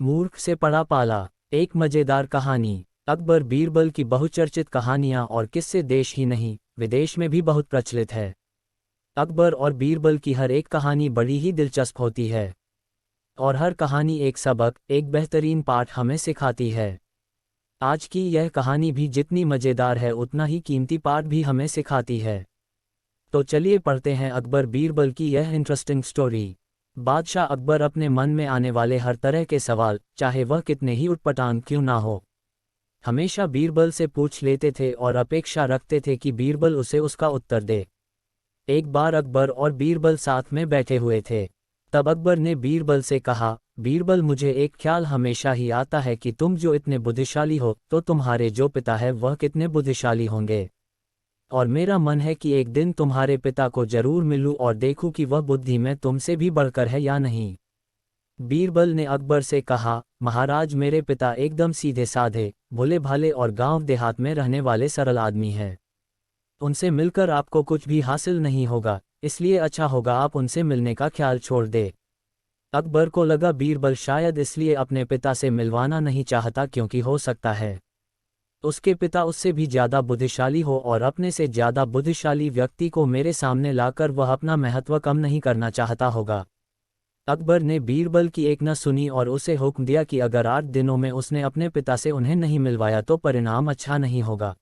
मूर्ख से पड़ा पाला। एक मजेदार कहानी। अकबर बीरबल की बहुचर्चित कहानियां और किस्से देश ही नहीं विदेश में भी बहुत प्रचलित है। अकबर और बीरबल की हर एक कहानी बड़ी ही दिलचस्प होती है और हर कहानी एक सबक, एक बेहतरीन पाठ हमें सिखाती है। आज की यह कहानी भी जितनी मजेदार है उतना ही कीमती पाठ भी हमें सिखाती है। तो चलिए पढ़ते हैं अकबर बीरबल की यह इंटरेस्टिंग स्टोरी। बादशाह अकबर अपने मन में आने वाले हर तरह के सवाल, चाहे वह कितने ही उटपटांग क्यों ना हो, हमेशा बीरबल से पूछ लेते थे और अपेक्षा रखते थे कि बीरबल उसे उसका उत्तर दे। एक बार अकबर और बीरबल साथ में बैठे हुए थे। तब अकबर ने बीरबल से कहा, बीरबल, मुझे एक ख्याल हमेशा ही आता है कि तुम जो इतने बुद्धिशाली हो तो तुम्हारे जो पिता है वह कितने बुद्धिशाली होंगे, और मेरा मन है कि एक दिन तुम्हारे पिता को जरूर मिलूं और देखूं कि वह बुद्धि में तुमसे भी बढ़कर है या नहीं। बीरबल ने अकबर से कहा, महाराज, मेरे पिता एकदम सीधे साधे, भोले भाले और गांव देहात में रहने वाले सरल आदमी हैं। उनसे मिलकर आपको कुछ भी हासिल नहीं होगा, इसलिए अच्छा होगा आप उनसे मिलने का ख्याल छोड़ दे। अकबर को लगा बीरबल शायद इसलिए अपने पिता से मिलवाना नहीं चाहता क्योंकि हो सकता है उसके पिता उससे भी ज़्यादा बुद्धिशाली हो और अपने से ज़्यादा बुद्धिशाली व्यक्ति को मेरे सामने लाकर वह अपना महत्व कम नहीं करना चाहता होगा। अकबर ने बीरबल की एक न सुनी और उसे हुक्म दिया कि अगर 8 दिनों में उसने अपने पिता से उन्हें नहीं मिलवाया तो परिणाम अच्छा नहीं होगा।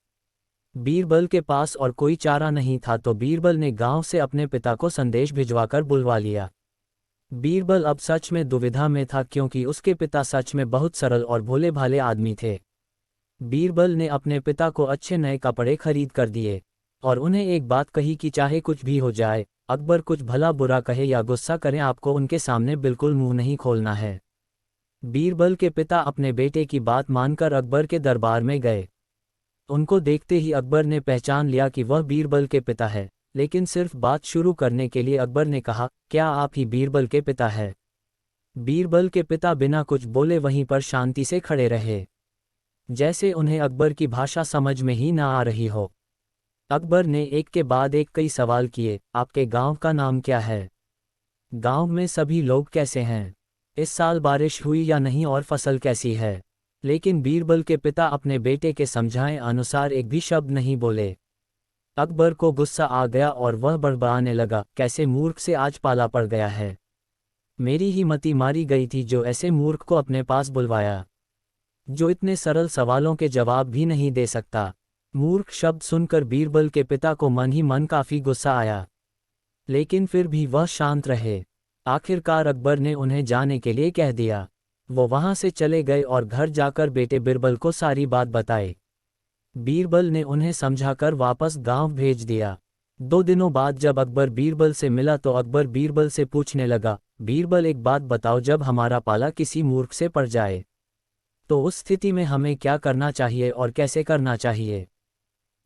बीरबल के पास और कोई चारा नहीं था तो बीरबल ने गांव से अपने पिता को संदेश भिजवाकर बुलवा लिया। बीरबल अब सच में दुविधा में था क्योंकि उसके पिता सच में बहुत सरल और भोले भाले आदमी थे। बीरबल ने अपने पिता को अच्छे नए कपड़े खरीद कर दिए और उन्हें एक बात कही कि चाहे कुछ भी हो जाए, अकबर कुछ भला बुरा कहे या गुस्सा करें, आपको उनके सामने बिल्कुल मुंह नहीं खोलना है। बीरबल के पिता अपने बेटे की बात मानकर अकबर के दरबार में गए। उनको देखते ही अकबर ने पहचान लिया कि वह बीरबल के पिता है, लेकिन सिर्फ बात शुरू करने के लिए अकबर ने कहा, क्या आप ही बीरबल के पिता है? बीरबल के पिता बिना कुछ बोले वहीं पर शांति से खड़े रहे, जैसे उन्हें अकबर की भाषा समझ में ही ना आ रही हो। अकबर ने एक के बाद एक कई सवाल किए, आपके गांव का नाम क्या है? गांव में सभी लोग कैसे हैं? इस साल बारिश हुई या नहीं और फसल कैसी है? लेकिन बीरबल के पिता अपने बेटे के समझाए अनुसार एक भी शब्द नहीं बोले। अकबर को गुस्सा आ गया और वह बड़बड़ाने लगा, कैसे मूर्ख से आज पाला पड़ गया है। मेरी ही मति मारी गई थी जो ऐसे मूर्ख को अपने पास बुलवाया, जो इतने सरल सवालों के जवाब भी नहीं दे सकता। मूर्ख शब्द सुनकर बीरबल के पिता को मन ही मन काफी गुस्सा आया, लेकिन फिर भी वह शांत रहे। आखिरकार अकबर ने उन्हें जाने के लिए कह दिया। वो वहां से चले गए और घर जाकर बेटे बीरबल को सारी बात बताई। बीरबल ने उन्हें समझाकर वापस गांव भेज दिया। 2 दिनों बाद जब अकबर बीरबल से मिला तो अकबर बीरबल से पूछने लगा, बीरबल, एक बात बताओ, जब हमारा पाला किसी मूर्ख से पड़ जाए तो उस स्थिति में हमें क्या करना चाहिए और कैसे करना चाहिए?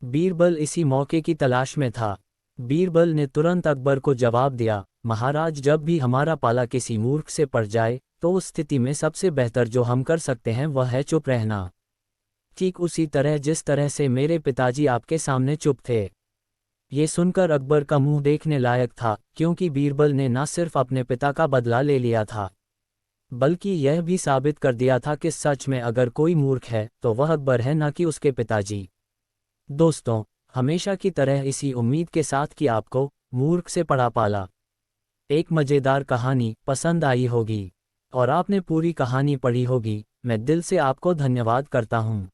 बीरबल इसी मौके की तलाश में था। बीरबल ने तुरंत अकबर को जवाब दिया, महाराज, जब भी हमारा पाला किसी मूर्ख से पड़ जाए तो उस स्थिति में सबसे बेहतर जो हम कर सकते हैं वह है चुप रहना। ठीक उसी तरह जिस तरह से मेरे पिताजी आपके सामने चुप थे। ये सुनकर अकबर का मुंह देखने लायक था, क्योंकि बीरबल ने न सिर्फ अपने पिता का बदला ले लिया था, बल्कि यह भी साबित कर दिया था कि सच में अगर कोई मूर्ख है तो वह अकबर है, न कि उसके पिताजी। दोस्तों, हमेशा की तरह इसी उम्मीद के साथ कि आपको मूर्ख से पड़ा पाला एक मज़ेदार कहानी पसंद आई होगी और आपने पूरी कहानी पढ़ी होगी, मैं दिल से आपको धन्यवाद करता हूँ।